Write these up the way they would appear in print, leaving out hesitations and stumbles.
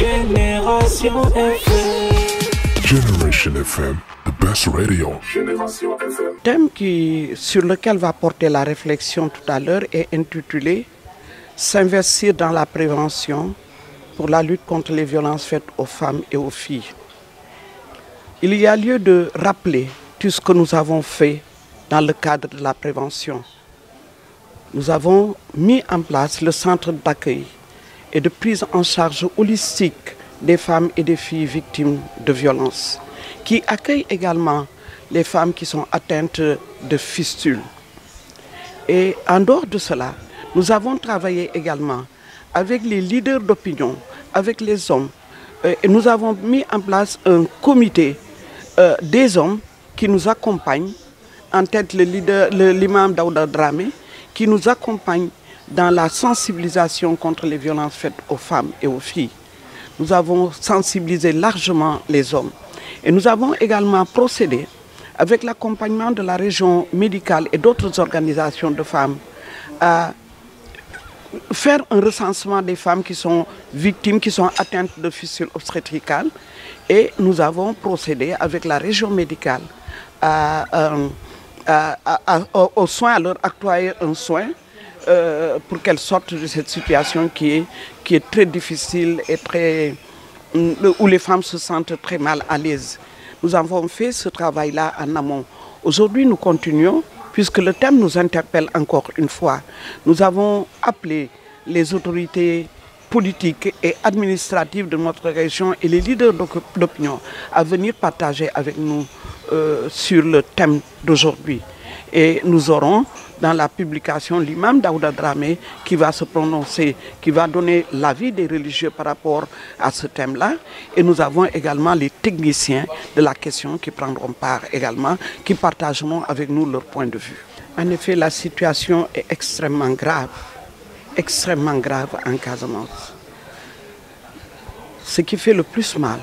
Génération FM. Generation FM, the best radio. Génération FM. Le thème sur lequel va porter la réflexion tout à l'heure est intitulé « S'investir dans la prévention pour la lutte contre les violences faites aux femmes et aux filles ». Il y a lieu de rappeler tout ce que nous avons fait dans le cadre de la prévention. Nous avons mis en place le centre d'accueil et de prise en charge holistique des femmes et des filles victimes de violences, qui accueille également les femmes qui sont atteintes de fistules. Et en dehors de cela, nous avons travaillé également avec les leaders d'opinion, avec les hommes, et nous avons mis en place un comité des hommes qui nous accompagnent, en tête l'imam Daouda Dramé, qui nous accompagne dans la sensibilisation contre les violences faites aux femmes et aux filles. Nous avons sensibilisé largement les hommes. Et nous avons également procédé, avec l'accompagnement de la région médicale et d'autres organisations de femmes, à faire un recensement des femmes qui sont victimes, qui sont atteintes de fistules obstétricales. Et nous avons procédé avec la région médicale aux soins, à leur octroyer un soin pour qu'elles sortent de cette situation qui est très difficile et où les femmes se sentent très mal à l'aise. Nous avons fait ce travail-là en amont. Aujourd'hui, nous continuons, puisque le thème nous interpelle encore une fois. Nous avons appelé les autorités politiques et administratives de notre région et les leaders d'opinion à venir partager avec nous sur le thème d'aujourd'hui. Et nous aurons dans la publication l'imam Daouda Dramé qui va se prononcer, qui va donner l'avis des religieux par rapport à ce thème-là. Et nous avons également les techniciens de la question qui prendront part également, qui partageront avec nous leur point de vue. En effet, la situation est extrêmement grave en Casamance. Ce qui fait le plus mal,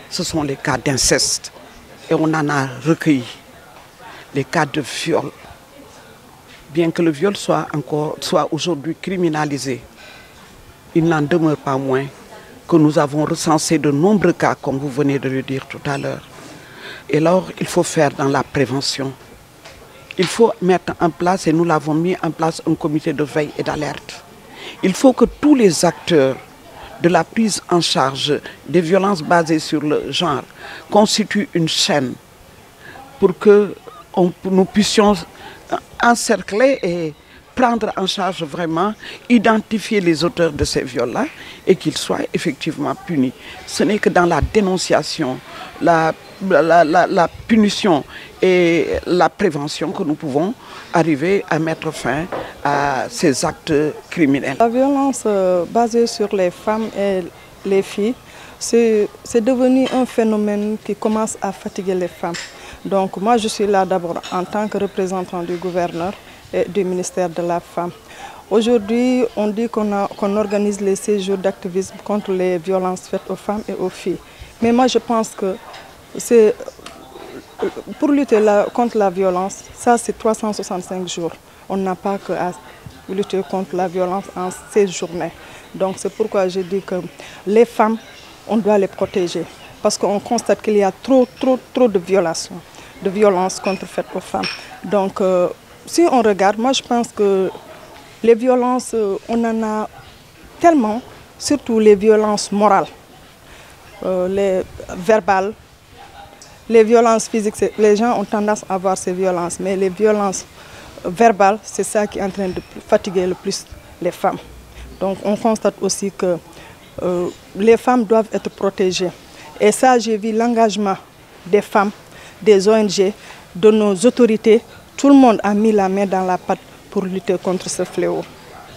ce sont les cas d'inceste. Et on en a recueilli les cas de viol. Bien que le viol soit aujourd'hui criminalisé, il n'en demeure pas moins que nous avons recensé de nombreux cas, comme vous venez de le dire tout à l'heure. Et alors, il faut faire dans la prévention. Il faut mettre en place, et nous l'avons mis en place, un comité de veille et d'alerte. Il faut que tous les acteurs de la prise en charge des violences basées sur le genre constituent une chaîne pour que nous puissions encercler et prendre en charge vraiment, identifier les auteurs de ces viols-là et qu'ils soient effectivement punis. Ce n'est que dans la dénonciation, la punition et la prévention que nous pouvons arriver à mettre fin à ces actes criminels. La violence basée sur les femmes et les filles, c'est devenu un phénomène qui commence à fatiguer les femmes. Donc moi je suis là d'abord en tant que représentant du gouverneur et du ministère de la Femme. Aujourd'hui on dit qu'on organise les séjours d'activisme contre les violences faites aux femmes et aux filles. Mais moi je pense que pour lutter contre la violence, ça c'est 365 jours. On n'a pas qu'à lutter contre la violence en ces journées. Donc c'est pourquoi je dis que les femmes, on doit les protéger. Parce qu'on constate qu'il y a trop de violences faites aux femmes. Donc, si on regarde, moi je pense que les violences, on en a tellement, surtout les violences morales, les verbales, les violences physiques, les gens ont tendance à avoir ces violences, mais les violences verbales, c'est ça qui est en train de fatiguer le plus les femmes. Donc, on constate aussi que les femmes doivent être protégées. Et ça, j'ai vu l'engagement des femmes, des ONG, de nos autorités. Tout le monde a mis la main dans la pâte pour lutter contre ce fléau.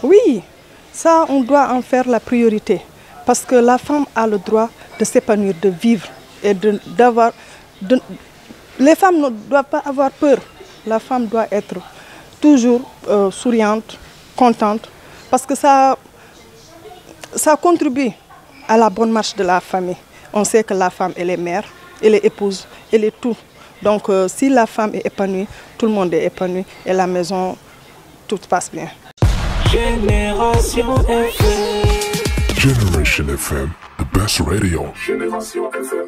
Oui, ça, on doit en faire la priorité. Parce que la femme a le droit de s'épanouir, de vivre. Et les femmes ne doivent pas avoir peur. La femme doit être toujours souriante, contente. Parce que ça contribue à la bonne marche de la famille. On sait que la femme, elle est mère, elle est épouse, elle est tout. Donc si la femme est épanouie, tout le monde est épanoui et la maison, tout passe bien. Génération FM. Generation FM, the best radio. Génération FM.